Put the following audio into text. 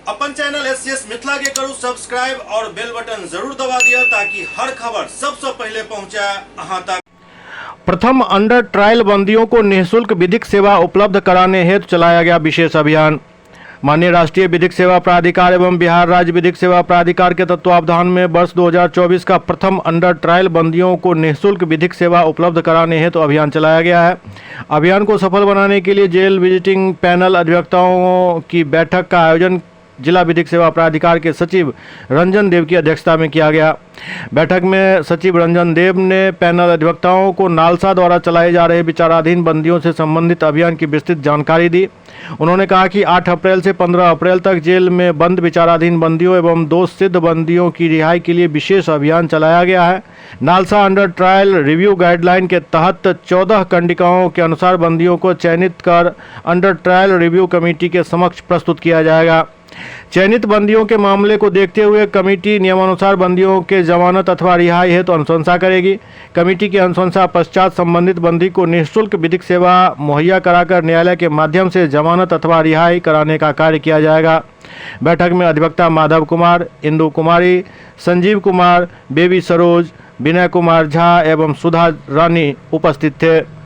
अपन channel SCS Mithila के करू subscribe और बेल बटन जरूर दबा दिया ताकि हर खबर सबसे पहले पहुंचे अहां तक। प्रथम अंडर ट्रायल बंदियों को निःशुल्क विधिक सेवा उपलब्ध कराने हेतु चलाया गया विशेष अभियान। माननीय राष्ट्रीय विधिक सेवा प्राधिकार एवं बिहार राज्य विधिक सेवा प्राधिकार के तत्वावधान में वर्ष 2024 का प्रथम अंडर ट्रायल बंदियों को निःशुल्क विधिक सेवा उपलब्ध कराने हेतु अभियान चलाया गया है। अभियान को सफल बनाने के लिए जेल विजिटिंग पैनल अधिवक्ताओं की बैठक का आयोजन जिला विधिक सेवा प्राधिकार के सचिव रंजन देव की अध्यक्षता में किया गया। बैठक में सचिव रंजन देव ने पैनल अधिवक्ताओं को नालसा द्वारा चलाए जा रहे विचाराधीन बंदियों से संबंधित अभियान की विस्तृत जानकारी दी। उन्होंने कहा कि 8 अप्रैल से 15 अप्रैल तक जेल में बंद विचाराधीन बंदियों एवं दोष सिद्ध बंदियों की रिहाई के लिए विशेष अभियान चलाया गया है। NALSA under trial review guideline के तहत 14 कंडिकाओं के अनुसार बंदियों को चयनित कर अंडर ट्रायल रिव्यू कमेटी के समक्ष प्रस्तुत किया जाएगा। चयनित बंदियों के मामले को देखते हुए कमेटी नियमानुसार बंदियों के जमानत अथवा रिहाई हेतु अनुशंसा करेगी। कमेटी की अनुशंसा पश्चात संबंधित बंदी को निःशुल्क विधिक सेवा मुहैया कराकर न्यायालय के माध्यम से जमानत अथवा रिहाई कराने का कार्य किया जाएगा। बैठक में अधिवक्ता माधव कुमार, इंदु कुमारी, संजीव कुमार, बेबी सरोज, विनय कुमार झा एवं सुधा रानी उपस्थित थे।